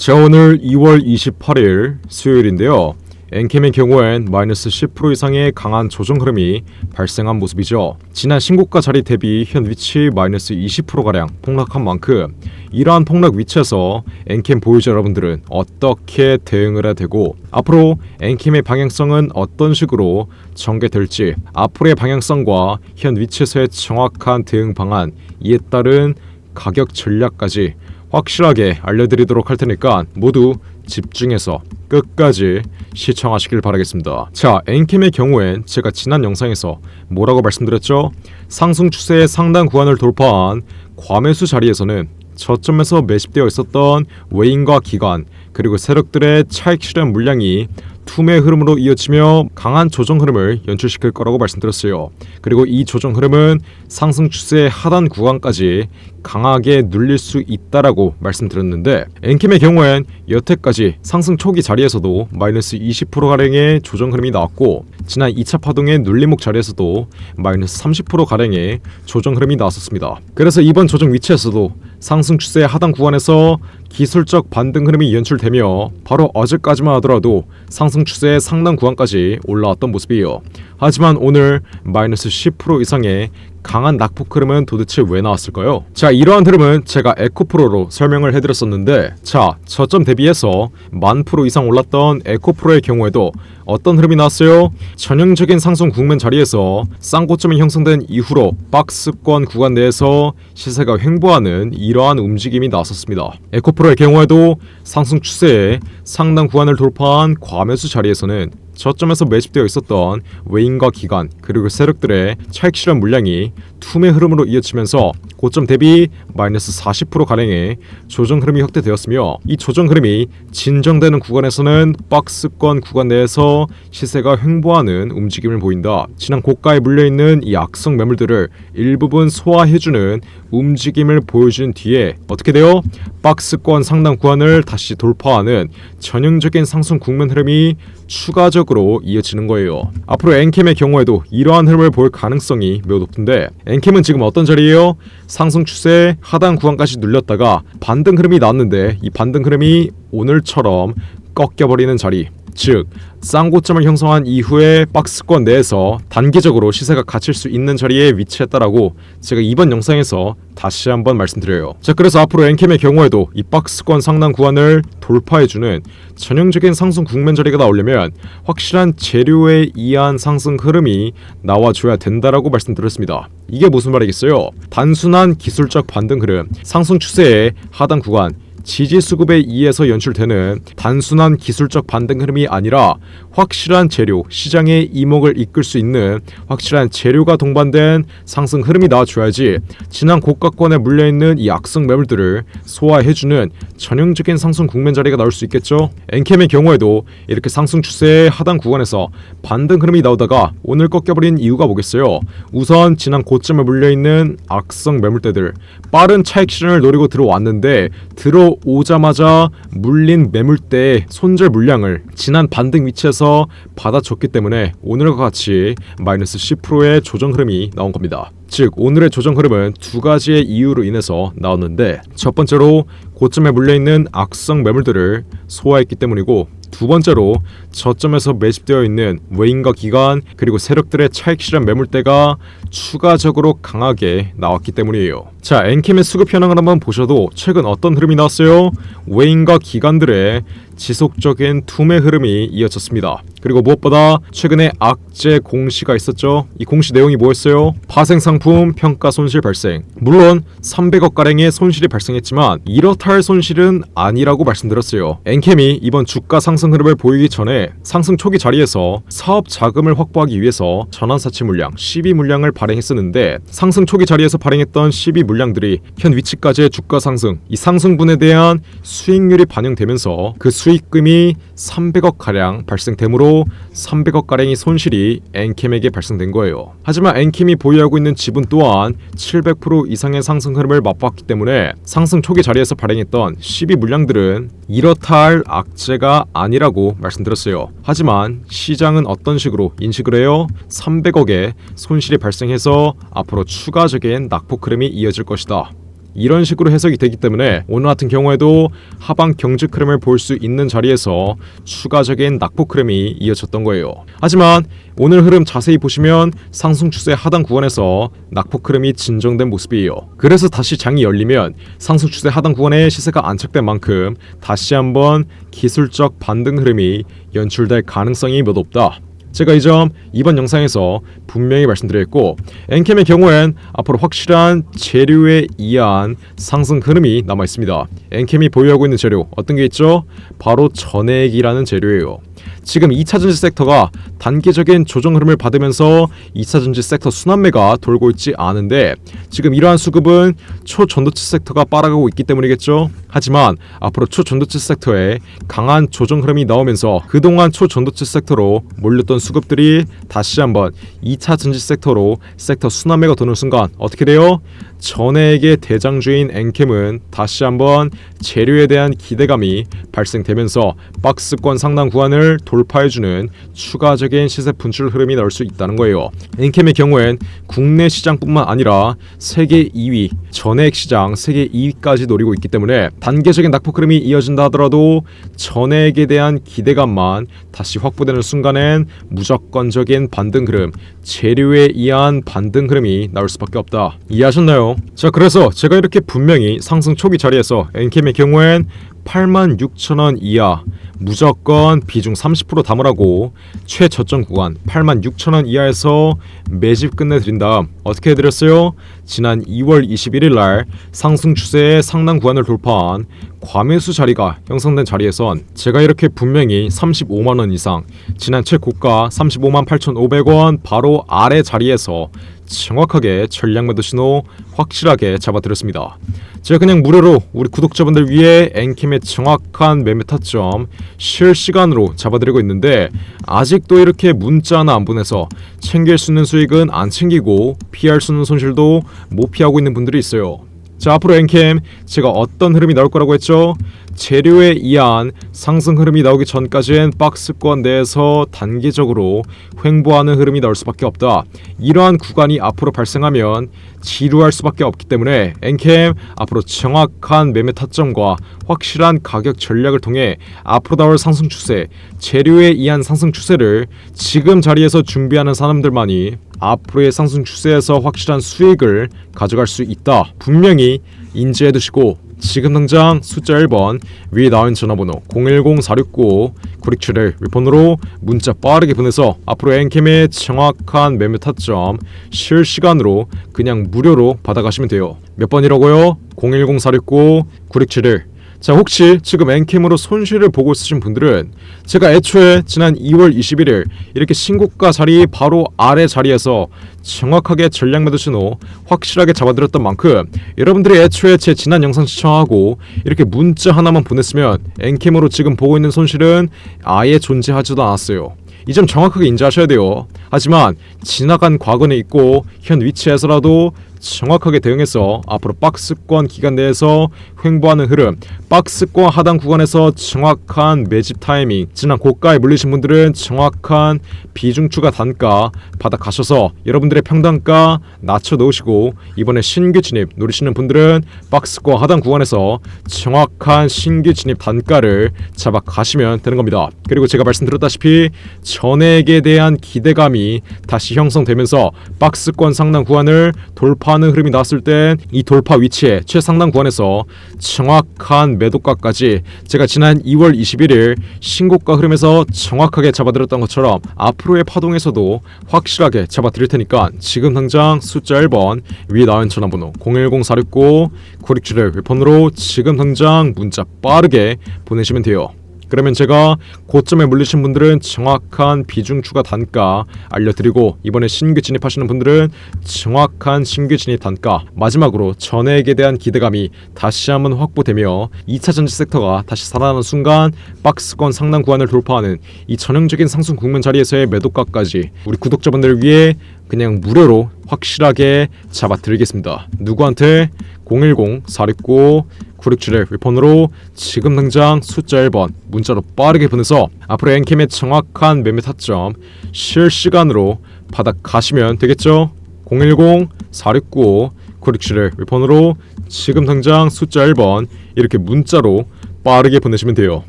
자, 오늘 2월 28일 수요일인데요. 엔캠의 경우엔 마이너스 10% 이상의 강한 조정 흐름이 발생한 모습이죠. 지난 신고가 자리 대비 현 위치 마이너스 20%가량 폭락한 만큼 이러한 폭락 위치에서 엔캠 보유자 여러분들은 어떻게 대응을 해야 되고 앞으로 엔캠의 방향성은 어떤 식으로 전개될지 앞으로의 방향성과 현 위치에서의 정확한 대응 방안 이에 따른 가격 전략까지 확실하게 알려드리도록 할 테니까 모두 집중해서 끝까지 시청하시길 바라겠습니다. 자, 엔캠의 경우엔 제가 지난 영상에서 뭐라고 말씀드렸죠? 상승 추세의 상단 구간을 돌파한 과매수 자리에서는 저점에서 매집되어 있었던 외인과 기관 그리고 세력들의 차익 실현 물량이 투매 흐름으로 이어지며 강한 조정 흐름을 연출시킬 거라고 말씀드렸어요. 그리고 이 조정 흐름은 상승 추세의 하단 구간까지 강하게 눌릴 수 있다라고 말씀드렸는데 엔캠의 경우엔 여태까지 상승 초기 자리에서도 마이너스 20%가량의 조정 흐름이 나왔고 지난 2차 파동의 눌림목 자리에서도 마이너스 30%가량의 조정 흐름이 나왔었습니다. 그래서 이번 조정 위치에서도 상승 추세의 하단 구간에서 기술적 반등 흐름이 연출되며 바로 어제까지만 하더라도 상승 추세의 상단 구간까지 올라왔던 모습이에요. 하지만 오늘 마이너스 10% 이상의 강한 낙폭 흐름은 도대체 왜 나왔을까요? 자, 이러한 흐름은 제가 에코프로로 설명을 해드렸었는데 자, 저점 대비해서 10,000% 이상 올랐던 에코프로의 경우에도 어떤 흐름이 나왔어요? 전형적인 상승 국면 자리에서 쌍고점이 형성된 이후로 박스권 구간 내에서 시세가 횡보하는 이러한 움직임이 나왔었습니다. 에코프로의 경우에도 상승 추세의 상단 구간을 돌파한 과매수 자리에서는 저점에서 매집되어 있었던 외인과 기관 그리고 세력들의 차익 실현 물량이 투매 흐름으로 이어지면서 고점 대비 마이너스 40%가량의 조정 흐름이 확대되었으며 이 조정 흐름이 진정되는 구간에서는 박스권 구간 내에서 시세가 횡보하는 움직임을 보인다. 지난 고가에 물려있는 이 악성 매물들을 일부분 소화해주는 움직임을 보여준 뒤에 어떻게 돼요? 박스권 상단 구간을 다시 돌파하는 전형적인 상승 국면 흐름이 추가적으로 이어지는 거예요. 앞으로 엔캠의 경우에도 이러한 흐름을 볼 가능성이 매우 높은데 엔캠은 지금 어떤 자리예요? 상승 추세 하단 구간까지 눌렸다가 반등 흐름이 나왔는데 이 반등 흐름이 오늘처럼 꺾여버리는 자리, 즉 쌍고점을 형성한 이후에 박스권 내에서 단기적으로 시세가 갇힐 수 있는 자리에 위치했다라고 제가 이번 영상에서 다시 한번 말씀드려요. 자, 그래서 앞으로 엔캠의 경우에도 이 박스권 상단 구간을 돌파해주는 전형적인 상승 국면 자리가 나오려면 확실한 재료에 의한 상승 흐름이 나와줘야 된다라고 말씀드렸습니다. 이게 무슨 말이겠어요? 단순한 기술적 반등 흐름, 상승 추세의 하단 구간 지지 수급에 의해서 연출되는 단순한 기술적 반등 흐름이 아니라 확실한 재료, 시장의 이목을 이끌 수 있는 확실한 재료가 동반된 상승 흐름이 나와줘야지 지난 고가권에 물려있는 이 악성 매물들을 소화해주는 전형적인 상승 국면 자리가 나올 수 있겠죠. 엔캠의 경우에도 이렇게 상승 추세의 하단 구간에서 반등 흐름이 나오다가 오늘 꺾여버린 이유가 뭐겠어요? 우선 지난 고점에 물려있는 악성 매물대들 빠른 차익 실현을 노리고 들어왔는데 들어오자마자 물린 매물대의 손절 물량을 지난 반등 위치에서 받아줬기 때문에 오늘과 같이 마이너스 10%의 조정 흐름이 나온 겁니다. 즉 오늘의 조정 흐름은 두 가지의 이유로 인해서 나왔는데 첫 번째로 고점에 물려있는 악성 매물들을 소화했기 때문이고 두 번째로 저점에서 매집되어 있는 외인과 기관 그리고 세력들의 차익 실현 매물대가 추가적으로 강하게 나왔기 때문이에요. 자, 엔캠의 수급 현황을 한번 보셔도 최근 어떤 흐름이 나왔어요? 외인과 기관들의 지속적인 투매 흐름이 이어졌습니다. 그리고 무엇보다 최근에 악재 공시가 있었죠. 이 공시 내용이 뭐였어요? 파생상품 평가 손실 발생. 물론 300억가량의 손실이 발생했지만 이렇다 할 손실은 아니라고 말씀드렸어요. 엔캠이 이번 주가 상승 흐름을 보이기 전에 상승 초기 자리에서 사업 자금을 확보하기 위해서 전환사채 물량, CB 물량을 발행했었는데 상승 초기 자리에서 발행했던 CB 물량들이 현 위치까지의 주가 상승, 이 상승분에 대한 수익률이 반영되면서 그 수익금이 300억가량 발생되므로 300억가량의 손실이 엔캠에게 발생된 거예요. 하지만 엔캠이 보유하고 있는 지분 또한 700% 이상의 상승 흐름을 맛봤기 때문에 상승 초기 자리에서 발행했던 CB 물량들은 이렇다 할 악재가 아니라고 말씀드렸어요. 하지만 시장은 어떤 식으로 인식을 해요? 300억의 손실이 발생해서 앞으로 추가적인 낙폭 흐름이 이어질 것이다. 이런 식으로 해석이 되기 때문에 오늘 같은 경우에도 하방 경직 흐름을 볼 수 있는 자리에서 추가적인 낙폭 흐름이 이어졌던 거예요. 하지만 오늘 흐름 자세히 보시면 상승 추세 하단 구간에서 낙폭 흐름이 진정된 모습이에요. 그래서 다시 장이 열리면 상승 추세 하단 구간에 시세가 안착된 만큼 다시 한번 기술적 반등 흐름이 연출될 가능성이 몇 없다. 제가 이 점 이번 영상에서 분명히 말씀드렸고, 엔캠의 경우엔 앞으로 확실한 재료에 의한 상승 흐름이 남아 있습니다. 엔캠이 보유하고 있는 재료 어떤 게 있죠? 바로 전액이라는 재료예요. 지금 2차전지 섹터가 단기적인 조정 흐름을 받으면서 2차전지 섹터 순환매가 돌고 있지 않은데 지금 이러한 수급은 초전도체 섹터가 빨아가고 있기 때문이겠죠. 하지만 앞으로 초전도체 섹터에 강한 조정 흐름이 나오면서 그동안 초전도체 섹터로 몰렸던 수급들이 다시 한번 2차전지 섹터로 섹터 순환매가 도는 순간 어떻게 돼요? 전액의 대장주인 엔캠은 다시 한번 재료에 대한 기대감이 발생되면서 박스권 상단 구간을 돌파해주는 추가적인 시세 분출 흐름이 나올 수 있다는 거예요. 엔캠의 경우엔 국내 시장뿐만 아니라 세계 2위, 전액 시장 세계 2위까지 노리고 있기 때문에 단계적인 낙폭 흐름이 이어진다 하더라도 전액에 대한 기대감만 다시 확보되는 순간엔 무조건적인 반등 흐름, 재료에 의한 반등 흐름이 나올 수밖에 없다. 이해하셨나요? 자, 그래서 제가 이렇게 분명히 상승 초기 자리에서 엔캠의 경우엔 86,000원 이하 무조건 비중 30% 담으라고 최저점 구간 86,000원 이하에서 매집 끝내드린 다음 어떻게 해드렸어요? 지난 2월 21일 날 상승 추세의 상단 구간을 돌파한 과매수 자리가 형성된 자리에선 제가 이렇게 분명히 35만원 이상 지난 최고가 35만 8,500원 바로 아래 자리에서 정확하게 전략 매도 신호 확실하게 잡아드렸습니다. 제가 그냥 무료로 우리 구독자분들 위해 엔캠의 정확한 매매 타점 실시간으로 잡아드리고 있는데 아직도 이렇게 문자 하나 안 보내서 챙길 수 있는 수익은 안 챙기고 피할 수 있는 손실도 못 피하고 있는 분들이 있어요. 자, 앞으로 엔캠 제가 어떤 흐름이 나올 거라고 했죠? 재료에 의한 상승 흐름이 나오기 전까지는 박스권 내에서 단기적으로 횡보하는 흐름이 나올 수밖에 없다. 이러한 구간이 앞으로 발생하면 지루할 수밖에 없기 때문에 엔캠 앞으로 정확한 매매 타점과 확실한 가격 전략을 통해 앞으로 나올 상승 추세, 재료에 의한 상승 추세를 지금 자리에서 준비하는 사람들만이 앞으로의 상승 추세에서 확실한 수익을 가져갈 수 있다. 분명히 인지해 두시고 지금 당장 숫자 1번 위에 나온 전화번호 010-469-9671 폰으로 문자 빠르게 보내서 앞으로 엔캠의 정확한 매매 타점 실시간으로 그냥 무료로 받아가시면 돼요. 몇 번이라고요? 010-469-9671. 자, 혹시 지금 엔캠으로 손실을 보고 있으신 분들은 제가 애초에 지난 2월 21일 이렇게 신고가 자리 바로 아래 자리에서 정확하게 전략 매도 신호 확실하게 잡아드렸던 만큼 여러분들이 애초에 제 지난 영상 시청하고 이렇게 문자 하나만 보냈으면 엔캠으로 지금 보고 있는 손실은 아예 존재하지도 않았어요. 이 점 정확하게 인지하셔야 돼요. 하지만 지나간 과거는 있고 현 위치에서라도 정확하게 대응해서 앞으로 박스권 기간 내에서 횡보하는 흐름, 박스권 하단 구간에서 정확한 매집 타이밍, 지난 고가에 물리신 분들은 정확한 비중 추가 단가 받아 가셔서 여러분들의 평단가 낮춰 놓으시고 이번에 신규 진입 노리시는 분들은 박스권 하단 구간에서 정확한 신규 진입 단가를 잡아 가시면 되는 겁니다. 그리고 제가 말씀드렸다시피 전액에 대한 기대감이 다시 형성되면서 박스권 상단 구간을 돌파하는 흐름이 나왔을 땐 이 돌파 위치에 최상단 구간에서 정확한 매도가까지 제가 지난 2월 21일 신고가 흐름에서 정확하게 잡아드렸던 것처럼 앞으로의 파동에서도 확실하게 잡아드릴 테니까 지금 당장 숫자 1번 위에 나온 전화번호 010-469-9671 폰으로 지금 당장 문자 빠르게 보내시면 돼요. 그러면 제가 고점에 물리신 분들은 정확한 비중 추가 단가 알려드리고 이번에 신규 진입하시는 분들은 정확한 신규 진입 단가, 마지막으로 전액에 대한 기대감이 다시 한번 확보되며 2차 전지 섹터가 다시 살아나는 순간 박스권 상단 구간을 돌파하는 이 전형적인 상승 국면 자리에서의 매도가까지 우리 구독자분들을 위해 그냥 무료로 확실하게 잡아드리겠습니다. 누구한테? 010-469-9671 폰으로 지금 당장 숫자 1번 문자로 빠르게 보내서 앞으로 엔캠의 정확한 매매 타점 실시간으로 받아 가시면 되겠죠? 010-469 구릭실을 윗번호로 지금 당장 숫자 1번 이렇게 문자로 빠르게 보내시면 돼요.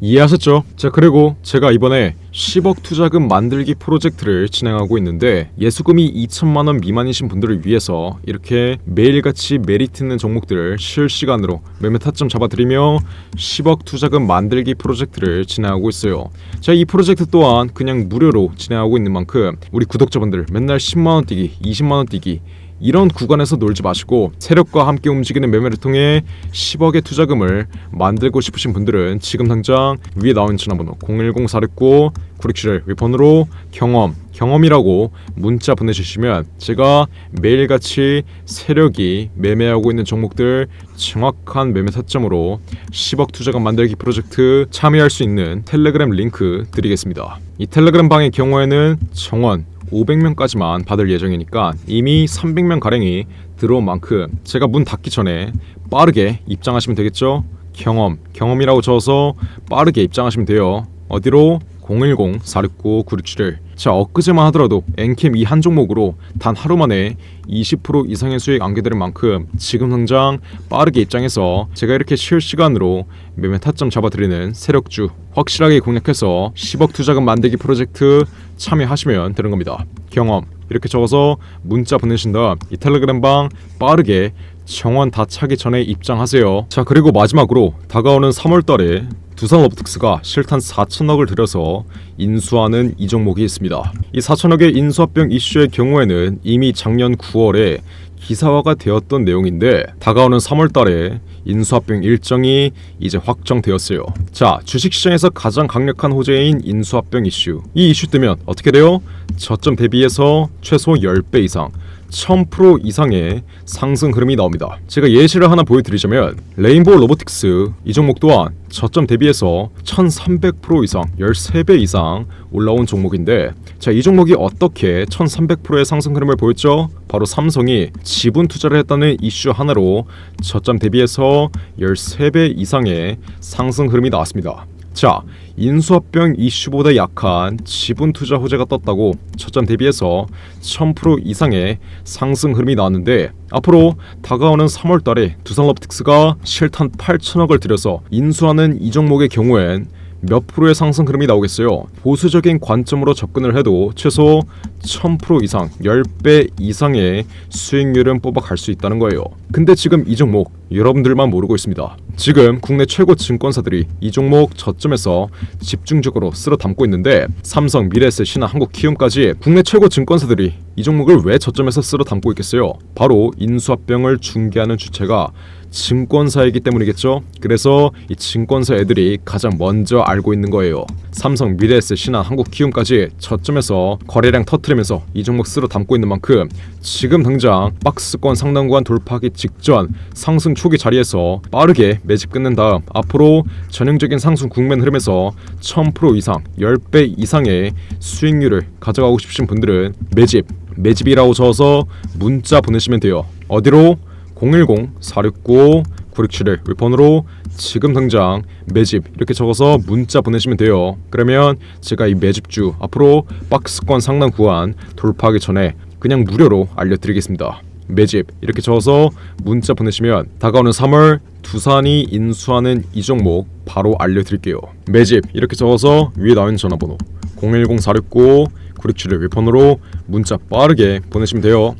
이해하셨죠? 자, 그리고 제가 이번에 10억 투자금 만들기 프로젝트를 진행하고 있는데 예수금이 2천만원 미만이신 분들을 위해서 이렇게 매일같이 메리트 있는 종목들을 실시간으로 매매 타점 잡아드리며 10억 투자금 만들기 프로젝트를 진행하고 있어요. 자, 이 프로젝트 또한 그냥 무료로 진행하고 있는 만큼 우리 구독자분들 맨날 10만원 뛰기, 20만원 뛰기 이런 구간에서 놀지 마시고 세력과 함께 움직이는 매매를 통해 10억의 투자금을 만들고 싶으신 분들은 지금 당장 위에 나온 전화번호 010-469 구릭실을 윗번호로 경험이라고 문자 보내주시면 제가 매일같이 세력이 매매하고 있는 종목들 정확한 매매 타점으로 10억 투자금 만들기 프로젝트 참여할 수 있는 텔레그램 링크 드리겠습니다. 이 텔레그램 방의 경우에는 정원 500명까지만 받을 예정이니까 이미 300명 가량이 들어온 만큼 제가 문 닫기 전에 빠르게 입장하시면 되겠죠? 경험이라고 적어서 빠르게 입장하시면 돼요. 어디로? 010-469-9671. 자, 엊그제만 하더라도 엔캠 이 한 종목으로 단 하루 만에 20% 이상의 수익 안겨드린 만큼 지금 당장 빠르게 입장해서 제가 이렇게 실시간으로 매매 타점 잡아드리는 세력주 확실하게 공략해서 10억 투자금 만들기 프로젝트 참여하시면 되는 겁니다. 이렇게 적어서 문자 보내신 다음 이 텔레그램 방 빠르게 정원 다 차기 전에 입장하세요. 자, 그리고 마지막으로 다가오는 3월달에 두산로보틱스가 실탄 4천억을 들여서 인수하는 이 종목이 있습니다. 이 4천억의 인수합병 이슈의 경우에는 이미 작년 9월에 기사화가 되었던 내용인데 다가오는 3월달에 인수합병 일정이 이제 확정되었어요. 자, 주식시장에서 가장 강력한 호재인 인수합병 이슈. 이 이슈 뜨면 어떻게 돼요? 저점 대비해서 최소 10배 이상 1000% 이상의 상승 흐름이 나옵니다. 제가 예시를 하나 보여드리자면 레인보우 로보틱스 이 종목 또한 저점 대비해서 1300% 이상 13배 이상 올라온 종목인데 자, 이 종목이 어떻게 1300%의 상승 흐름을 보였죠? 바로 삼성이 지분 투자를 했다는 이슈 하나로 저점 대비해서 13배 이상의 상승 흐름이 나왔습니다. 자, 인수합병 이슈보다 약한 지분 투자 호재가 떴다고 저점 대비해서 1000% 이상의 상승 흐름이 나왔는데 앞으로 다가오는 3월달에 두산로보틱스가 실탄 8천억을 들여서 인수하는 이 종목의 경우엔 몇 프로의 상승 흐름이 나오겠어요? 보수적인 관점으로 접근을 해도 최소 1000% 이상 10배 이상의 수익률은 뽑아갈 수 있다는 거예요. 근데 지금 이 종목 여러분들만 모르고 있습니다. 지금 국내 최고 증권사들이 이 종목 저점에서 집중적으로 쓸어 담고 있는데 삼성, 미래에셋, 신한, 한국키움까지 국내 최고 증권사들이 이 종목을 왜 저점에서 쓸어 담고 있겠어요? 바로 인수합병을 중개하는 주체가 증권사이기 때문이겠죠. 그래서 이 증권사 애들이 가장 먼저 알고 있는 거예요. 삼성, 미래에셋, 신한, 한국키움까지 저점에서 거래량 터트리면서 이 종목 쓸어 담고 있는 만큼 지금 당장 박스권 상단 구간 돌파하기 직전 상승 초기 자리에서 빠르게 매집 끝낸 다음 앞으로 전형적인 상승 국면 흐름에서 1000% 이상 10배 이상의 수익률을 가져가고 싶으신 분들은 매집이라고 적어서 문자 보내시면 돼요. 어디로? 010-469-9671 윗번호로 지금 당장 매집 이렇게 적어서 문자 보내시면 돼요. 그러면 제가 이 매집주 앞으로 박스권 상단 구간 돌파하기 전에 그냥 무료로 알려드리겠습니다. 매집 이렇게 적어서 문자 보내시면 다가오는 3월 두산이 인수하는 이 종목 바로 알려드릴게요. 매집 이렇게 적어서 위에 나온 전화번호 010-469-9671 윗번호로 문자 빠르게 보내시면 돼요.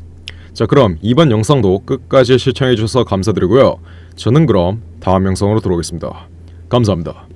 자, 그럼 이번 영상도 끝까지 시청해주셔서 감사드리고요. 저는 그럼 다음 영상으로 돌아오겠습니다. 감사합니다.